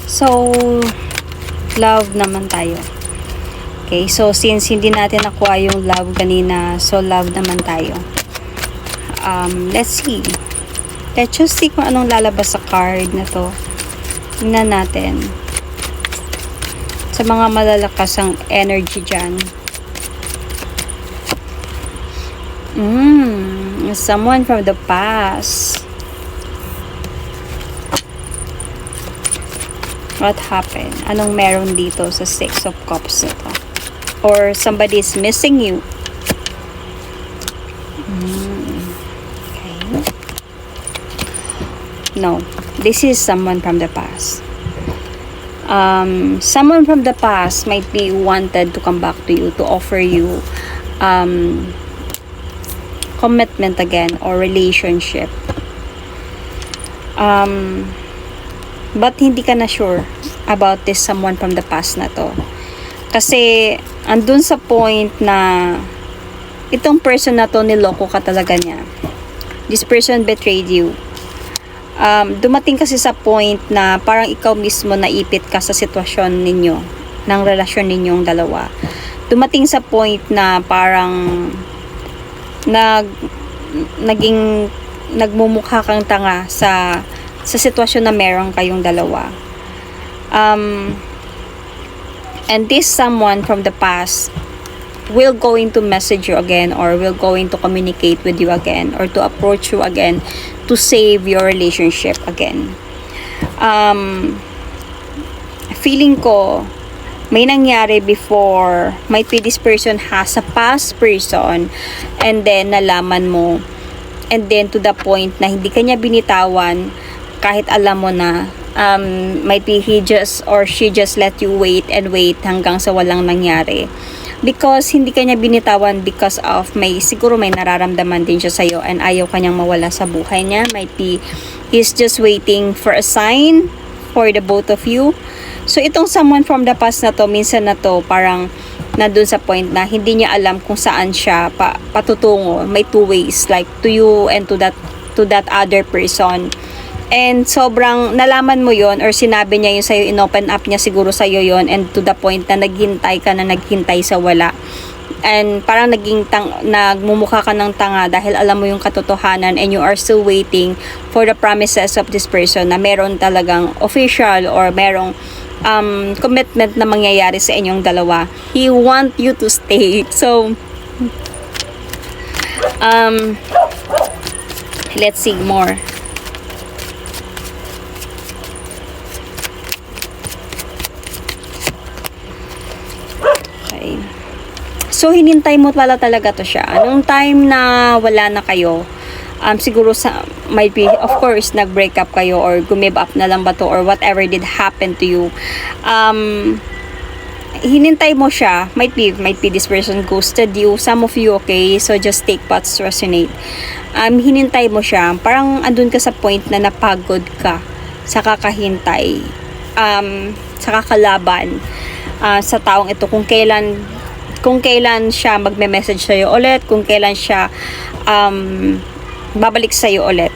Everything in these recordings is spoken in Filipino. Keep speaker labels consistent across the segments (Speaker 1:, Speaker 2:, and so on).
Speaker 1: So, love naman tayo. Okay, so since hindi natin nakuha yung love kanina, so love naman tayo. Let's see. Let's just see kung anong lalabas sa card na to. Tingnan natin. Sa mga malalakas ang energy dyan. Someone from the past. What happened? Anong meron dito sa Six of Cups na to? Or somebody is missing you. Okay. No. This is someone from the past. Someone from the past might be wanted to come back to you, to offer you commitment again or relationship. But hindi ka na sure about this someone from the past na to. Kasi andun sa point na itong person na to, niloko ka talaga niya. This person betrayed you. Dumating kasi sa point na parang ikaw mismo naipit ka sa sitwasyon ninyo, ng relasyon ninyong dalawa. Dumating sa point na parang nagmumukha kang tanga sa sitwasyon na meron kayong dalawa. And this someone from the past will going to message you again, or will going to communicate with you again, or to approach you again to save your relationship again. Feeling ko may nangyari before. Might be this person has a past person, and then nalaman mo, and then to the point na hindi kanya binitawan kahit alam mo na. Might be he just or she just let you wait and wait hanggang sa walang nangyari. Because hindi kanya binitawan because of siguro may nararamdaman din siya sa'yo and ayaw kanyang mawala sa buhay niya. Might be he's just waiting for a sign for the both of you. So itong someone from the past na to, minsan na to parang nandun sa point na hindi niya alam kung saan siya patutungo. May two ways, like to you and to that other person. And sobrang nalaman mo yon, or sinabi niya yun sa'yo, in-open up niya siguro sa'yo yon, and to the point na naghintay ka na naghintay sa wala. And parang nagmumukha ka ng tanga dahil alam mo yung katotohanan, and you are still waiting for the promises of this person na meron talagang official or merong commitment na mangyayari sa inyong dalawa. He want you to stay. So, let's see more. So, hinintay mo pala talaga to siya. Nung time na wala na kayo, siguro might be, of course, nag-break up kayo or give up na lang ba to or whatever did happen to you. Hinintay mo siya. Might be this person ghosted you. Some of you, okay? So, just take what's resonate. Hinintay mo siya. Parang andun ka sa point na napagod ka sa kakahintay. Sa kakalaban sa taong ito. Kung kailan siya magme-message sa'yo ulit, kung kailan siya babalik sa'yo ulit.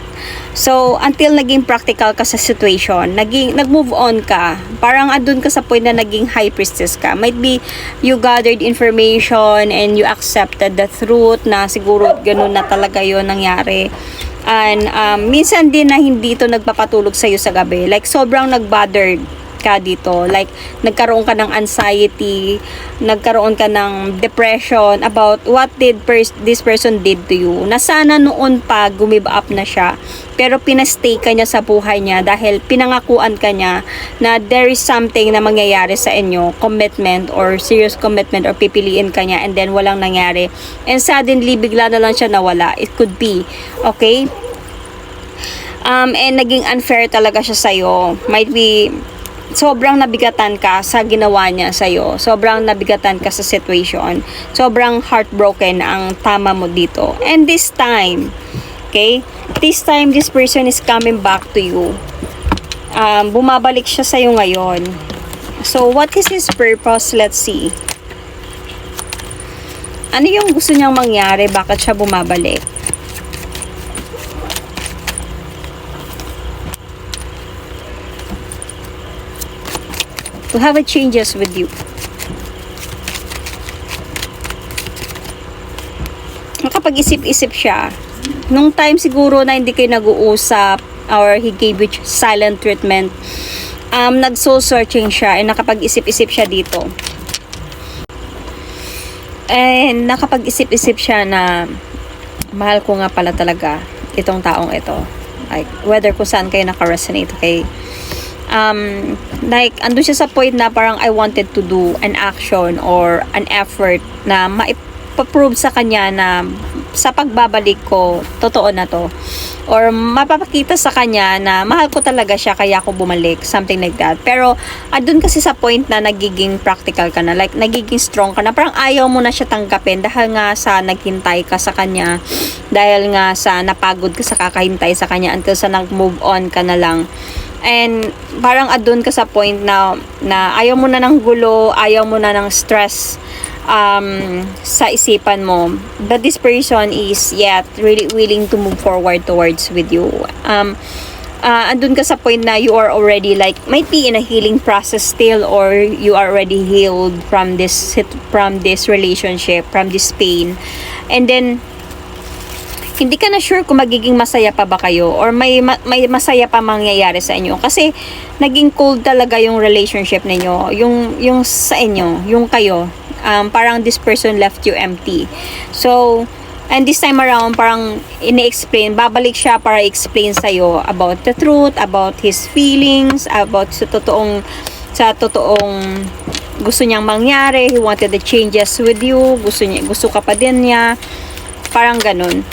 Speaker 1: So, until naging practical ka sa situation, nag-move on ka, parang andun ka sa point na naging high priestess ka. Might be, you gathered information and you accepted the truth na siguro ganun na talaga yun nangyari. And minsan din na hindi ito nagpapatulog sa'yo sa gabi. Like, sobrang nag-bothered ka dito, like nagkaroon ka ng anxiety, nagkaroon ka ng depression about what did this person did to you, na sana noon pa give up na siya, pero pinastay ka niya sa buhay niya dahil pinangakuan ka niya na there is something na mangyayari sa inyo, commitment or serious commitment, or pipiliin ka niya, and then walang nangyari, and suddenly bigla na lang siya nawala. It could be, okay? And naging unfair talaga siya sa'yo. Might be sobrang nabigatan ka sa ginawa niya sa'yo. Sobrang nabigatan ka sa situation. Sobrang heartbroken ang tama mo dito. And this time, okay? This time, this person is coming back to you. Bumabalik siya sa'yo ngayon. So, what is his purpose? Let's see. Ano yung gusto niyang mangyari? Bakit siya bumabalik? to have a changes with you. Nakapag-isip-isip siya. Nung time siguro na hindi kayo nag-uusap or he gave you silent treatment, nag-soul searching siya and nakapag-isip-isip siya dito. And nakapag-isip-isip siya na mahal ko nga pala talaga itong taong ito. Like, whether kung saan kayo naka-resonate, okay? Like, andun siya sa point na parang I wanted to do an action or an effort na maipaprove sa kanya na sa pagbabalik ko, totoo na to. Or mapapakita sa kanya na mahal ko talaga siya kaya ako bumalik. Something like that. Pero, andun kasi sa point na nagiging practical ka na. Like, nagiging strong ka na. Parang ayaw mo na siya tanggapin dahil nga sa naghintay ka sa kanya. Dahil nga sa napagod ka sa kakahintay sa kanya until sa nag-move on ka na lang. And parang adun ka sa point na ayaw mo na ng gulo, ayaw mo na ng stress sa isipan mo. But this person is yet really willing to move forward towards with you. Andun ka sa point na you are already like, might be in a healing process still, or you are already healed from this relationship, from this pain. And then, hindi ka na sure kung magiging masaya pa ba kayo or may masaya pa mangyayari sa inyo kasi naging cold talaga yung relationship ninyo, yung sa inyo, yung kayo, parang this person left you empty. So and this time around parang ini-explain, babalik siya para explain sa iyo about the truth, about his feelings, about sa totoong gusto niyang mangyari. He wanted the changes with you, gusto ka pa din niya, parang ganun.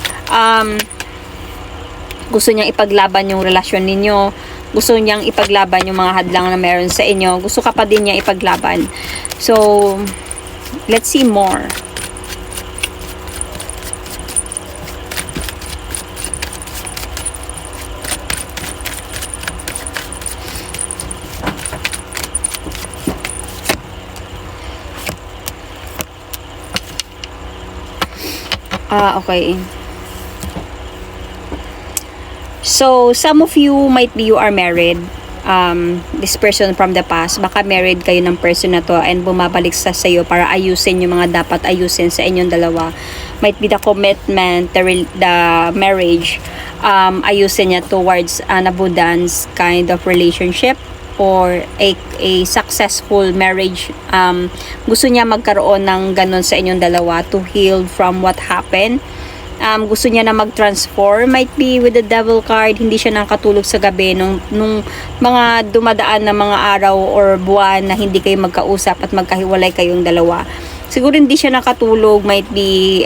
Speaker 1: Gusto niyang ipaglaban yung relasyon ninyo, gusto niyang ipaglaban yung mga hadlang na meron sa inyo, gusto ka pa din niya ipaglaban. So let's see more. Okay. So, some of you might be you are married. This person from the past, baka married kayo ng person na to and bumabalik sa sayo para ayusin yung mga dapat ayusin sa inyong dalawa. Might be the commitment, the marriage, ayusin niya towards an abundance kind of relationship or a successful marriage. Gusto niya magkaroon ng ganun sa inyong dalawa to heal from what happened. Gusto niya na mag-transform, might be with the devil card, hindi siya nakatulog sa gabi nung mga dumadaan na mga araw or buwan na hindi kayo magkausap at magkahiwalay kayong dalawa. Siguro hindi siya nakatulog, might be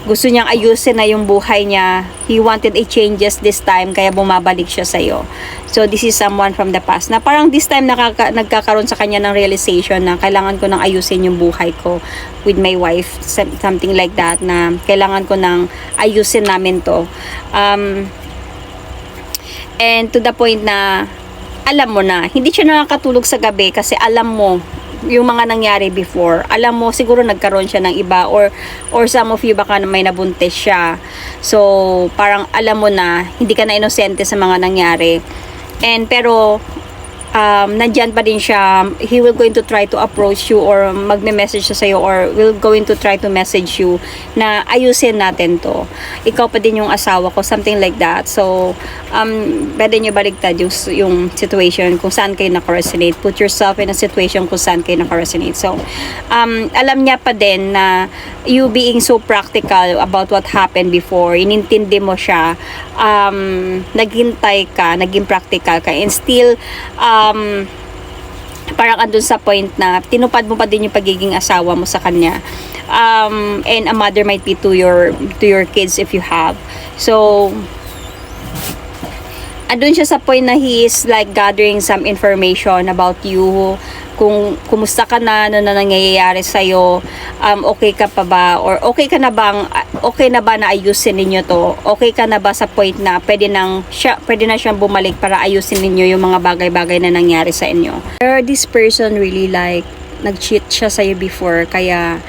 Speaker 1: gusto niyang ayusin na yung buhay niya. He wanted a changes this time, kaya bumabalik siya sa'yo. So, this is someone from the past na parang this time nagkakaroon sa kanya ng realization na kailangan ko nang ayusin yung buhay ko with my wife. Something like that, na kailangan ko nang ayusin namin to. And to the point na alam mo na, hindi siya nakakatulog sa gabi kasi alam mo yung mga nangyari before. Alam mo, siguro nagkaroon siya ng iba or some of you baka may nabuntis siya. So, parang alam mo na, hindi ka na inosente sa mga nangyari. And pero, nandyan pa din siya. He will going to try to approach you or magme-message siya sa'yo or will going to try to message you na ayusin natin to. Ikaw pa din yung asawa ko, something like that. So, pwede nyo baligtad yung situation kung saan kayo naka-resonate. Put yourself in a situation kung saan kayo naka-resonate. So, alam niya pa din na you being so practical about what happened before, inintindi mo siya, naghintay ka, naging practical ka, and still, parang andun sa point na tinupad mo pa din yung pagiging asawa mo sa kanya, and a mother might be to your kids if you have. So andun siya sa point na he is like gathering some information about you, kung kumusta ka na, ano na nangyayari sa'yo, okay ka pa ba, or okay na ba na ayusin ninyo to, okay ka na ba sa point na pwede na siyang bumalik para ayusin ninyo yung mga bagay-bagay na nangyari sa inyo. Or this person really like, nag-cheat siya sa'yo before, kaya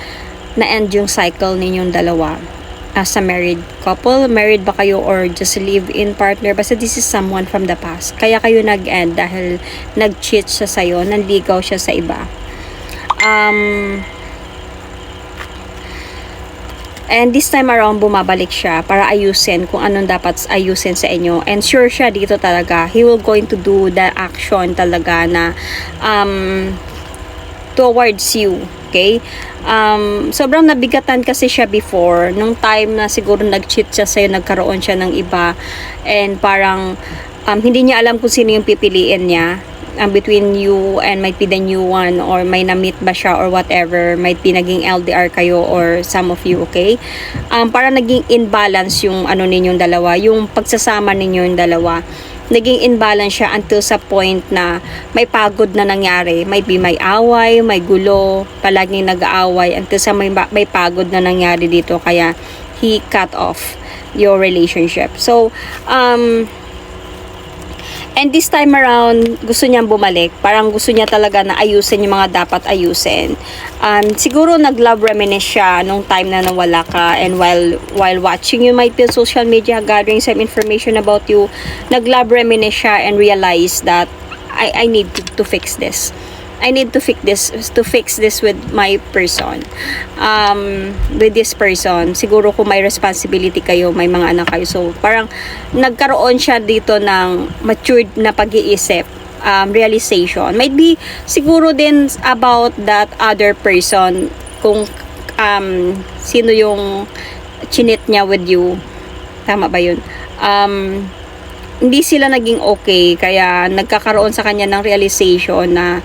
Speaker 1: na-end yung cycle ninyong dalawa. as a married couple. Married ba kayo or just live-in partner? Basta this is someone from the past. Kaya kayo nag-end dahil nag-cheat siya sa'yo, nanligaw siya sa iba. And this time around, bumabalik siya para ayusin kung anong dapat ayusin sa inyo. And sure siya dito talaga, he will going to do the action talaga na towards you. Okay? Sobrang nabigatan kasi siya before. Nung time na siguro nag-cheat siya sa'yo, nagkaroon siya ng iba. And parang hindi niya alam kung sino yung pipiliin niya. Between you and might be the new one, or may na-meet ba siya or whatever, might be naging LDR kayo or some of you, okay? Para naging imbalance yung ano ninyong dalawa, yung pagsasama ninyong dalawa. Naging imbalance siya until sa point na may pagod na nangyari. Might be may away, may gulo, palaging nag-aaway until sa may pagod na nangyari dito, kaya he cut off your relationship. So, and this time around, gusto niyang bumalik. Parang gusto niya talaga na ayusin yung mga dapat ayusin. Siguro nag-love reminisce siya nung time na nawala ka, and while watching you might be social media, gathering some information about you, nag-love reminisce siya and realize that I need to fix this. I need to fix this with my person. With this person. Siguro kung may responsibility kayo, may mga anak kayo. So, parang nagkaroon siya dito ng matured na pag-iisip, realization. Might be siguro din about that other person, kung sino yung chinit niya with you. Tama ba yun? Hindi sila naging okay, kaya nagkakaroon sa kanya ng realization na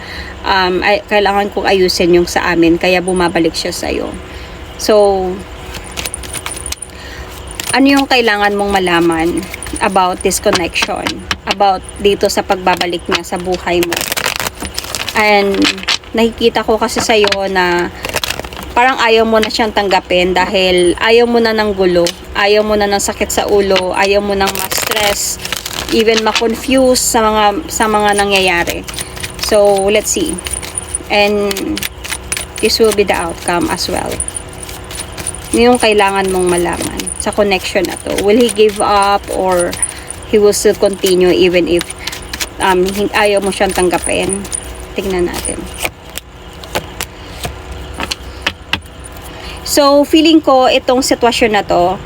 Speaker 1: kailangan kong ayusin yung sa amin, kaya bumabalik siya sa'yo. So, ano yung kailangan mong malaman about this connection, about dito sa pagbabalik niya sa buhay mo? And nakikita ko kasi sa'yo na parang ayaw mo na siyang tanggapin dahil ayaw mo na ng gulo, ayaw mo na ng sakit sa ulo, ayaw mo nang ma-stress, even ma-confuse sa mga nangyayari. So, let's see. And this will be the outcome as well. Yung kailangan mong malaman sa connection na to. Will he give up or he will still continue even if ayaw mo siyang tanggapin? Tingnan natin. So, feeling ko itong sitwasyon na to,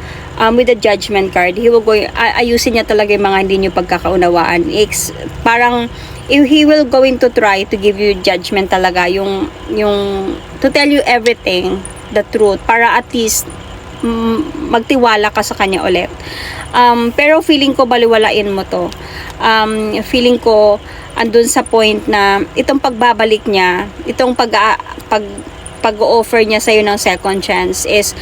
Speaker 1: with the judgment card, he will go, ayusin niya talaga yung mga hindi niyo pagkakaunawaan. Parang, he will going to try to give you judgment talaga, yung to tell you everything, the truth, para at least magtiwala ka sa kanya ulit. Pero feeling ko baliwalain mo to. Feeling ko andun sa point na itong pagbabalik niya, itong pag-offer niya sa'yo ng second chance is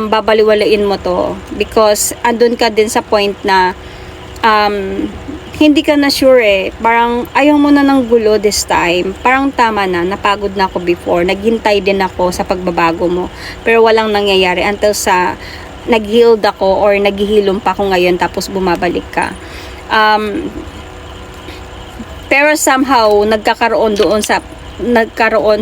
Speaker 1: babaliwalain mo to, because andun ka din sa point na hindi ka na sure eh. Parang ayaw mo na ng gulo this time. Parang tama na, napagod na ako before. Naghintay din ako sa pagbabago mo. Pero walang nangyayari until sa nag-healed ako or naghihilom pa ako ngayon tapos bumabalik ka. Pero somehow nagkaroon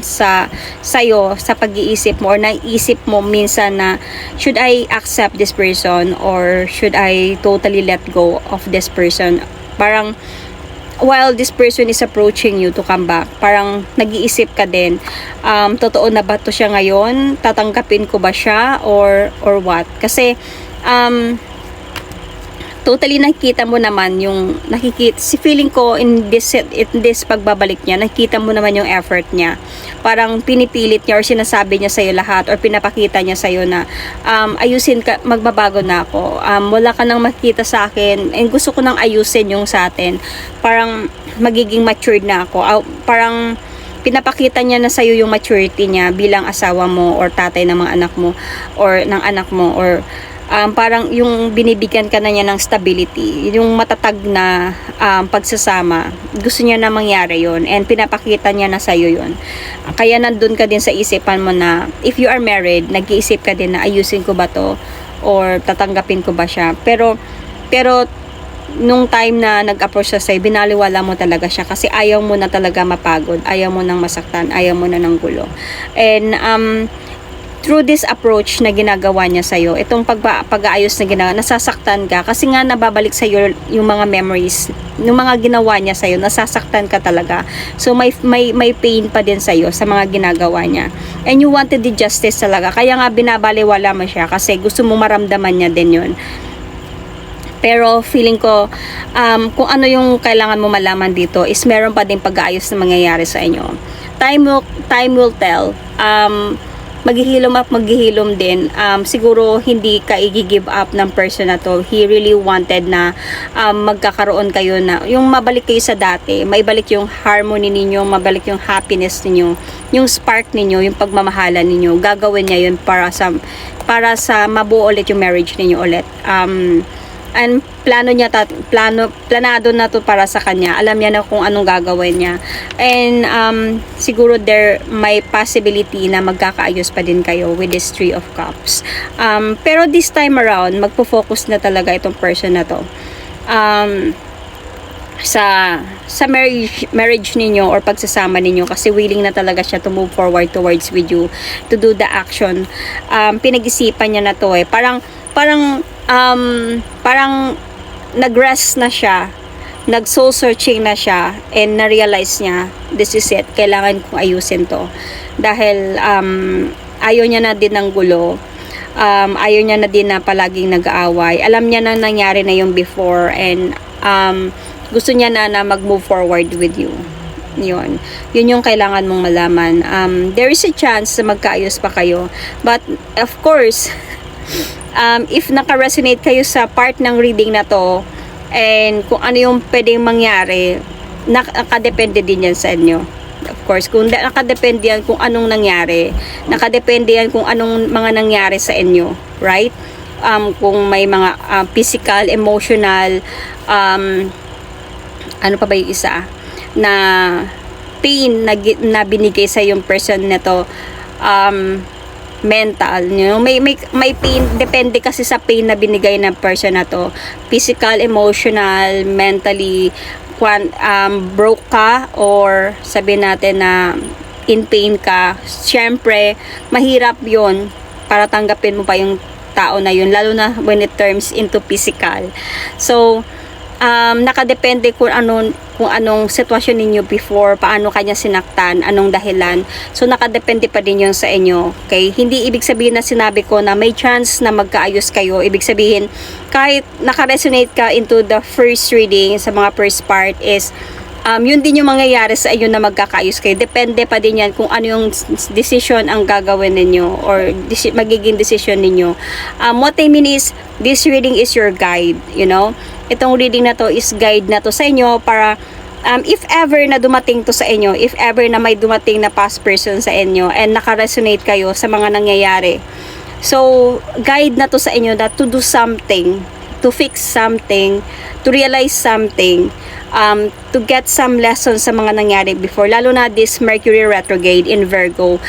Speaker 1: sa sayo sa pag-iisip mo, or naisip mo minsan na should I accept this person or should I totally let go of this person? Parang while this person is approaching you to come back, parang nag-iisip ka din, totoo na ba to siya ngayon? Tatanggapin ko ba siya or what? Kasi totally nakikita mo naman yung si feeling ko in this pagbabalik niya, nakikita mo naman yung effort niya. Parang pinipilit niya or sinasabi niya sa'yo lahat or pinapakita niya sa'yo na ayusin ka, magbabago na ako. Wala ka nang makita sa akin and gusto ko nang ayusin yung sa atin. Parang magiging matured na ako. Parang pinapakita niya na sa'yo yung maturity niya bilang asawa mo or tatay ng mga anak mo or ng anak mo, or parang yung binibigyan ka na niya ng stability, yung matatag na pagsasama, gusto niya na mangyari yon and pinapakita niya na sa'yo yon. Kaya nandun ka din sa isipan mo na if you are married, nag-iisip ka din na ayusin ko ba to or tatanggapin ko ba siya. Pero nung time na nag-approach siya sa'yo, binaliwala mo talaga siya kasi ayaw mo na talaga mapagod, ayaw mo nang masaktan, ayaw mo na ng gulo. And through this approach na ginagawa niya sa'yo, itong pag-aayos na ginagawa, nasasaktan ka kasi nga nababalik sa'yo yung mga memories, yung mga ginawa niya sa'yo, nasasaktan ka talaga. So may pain pa din sa'yo sa mga ginagawa niya. And you wanted the justice talaga. Kaya nga binabaliwala mo siya kasi gusto mo maramdaman niya din yun. Pero feeling ko, kung ano yung kailangan mo malaman dito is meron pa din pag-aayos na mangyayari sa inyo. Time will tell. Maghihilom at maghihilom din. Siguro hindi ka i-give up ng person na to. He really wanted na magkakaroon kayo na, yung mabalik kayo sa dati, maibalik yung harmony ninyo, mabalik yung happiness ninyo, yung spark ninyo, yung pagmamahalan ninyo. Gagawin niya yun para sa mabuo ulit yung marriage ninyo ulit. And planado na to para sa kanya. Alam niya na kung anong gagawin niya. And siguro there may possibility na magkakaayos pa din kayo with this 3 of Cups. Pero this time around, magpo-focus na talaga itong person na to. Sa marriage ninyo or pagsasama ninyo, kasi willing na talaga siya to move forward towards with you, to do the action. Pinag-isipan niya na to eh. Parang nag-rest na siya, nag-soul searching na siya, and na-realize niya, this is it, kailangan kong ayusin to. Dahil ayaw niya na din ng gulo, ayaw niya na din na palaging nag-aaway. Alam niya na nangyari na yung before, and gusto niya na mag-move forward with you. Yun yung kailangan mong malaman. There is a chance na magkaayos pa kayo, but of course, if naka-resonate kayo sa part ng reading na to, and kung ano yung pwedeng mangyari, nakadepende din yan sa inyo. Of course, kung nakadepende yan kung anong nangyari, nakadepende yan kung anong mga nangyari sa inyo, right? Kung may mga physical, emotional, ano pa ba yung isa, na pain na binigay sa yung person nito, mental, may pain, depende kasi sa pain na binigay ng person na to, physical, emotional, mentally, broke ka, or sabihin natin na in pain ka. Syempre mahirap yon para tanggapin mo pa yung tao na yun, lalo na when it turns into physical. So nakadepende kung anong sitwasyon ninyo before, paano kanya sinaktan, anong dahilan. So nakadepende pa din yun sa inyo. Okay? Hindi ibig sabihin na sinabi ko na may chance na magkaayos kayo. Ibig sabihin, kahit naka-resonate ka into the first reading, sa mga first part, is yun din yung mangyayari sa inyo na magkakaayos kayo. Depende pa din yan kung ano yung decision ang gagawin ninyo, or magiging decision ninyo. What I mean is, this reading is your guide, you know. Itong reading na to is guide na to sa inyo para if ever na dumating to sa inyo, if ever na may dumating na past person sa inyo and naka-resonate kayo sa mga nangyayari. So, guide na to sa inyo that to do something, to fix something, to realize something, to get some lessons sa mga nangyari before, lalo na this Mercury retrograde in Virgo.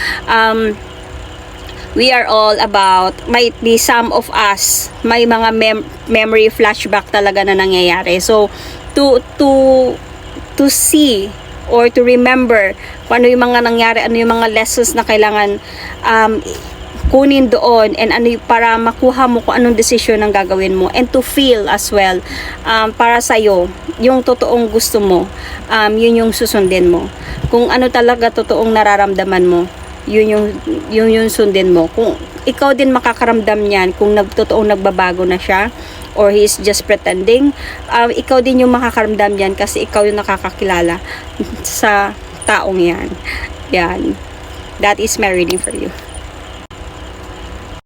Speaker 1: We are all about, might be some of us, may mga memory flashback talaga na nangyayari. So, to see or to remember kung ano yung mga nangyari, ano yung mga lessons na kailangan kunin doon, and ano para makuha mo kung anong desisyon ang gagawin mo, and to feel as well para sa'yo yung totoong gusto mo, yun yung susundin mo. Kung ano talaga totoong nararamdaman mo, yun yung sundin mo. Kung ikaw din makakaramdam niyan, kung totoong nagbabago na siya, or he is just pretending, ikaw din yung makakaramdam niyan kasi ikaw yung nakakakilala sa taong yan. Yan. That is my reading for you.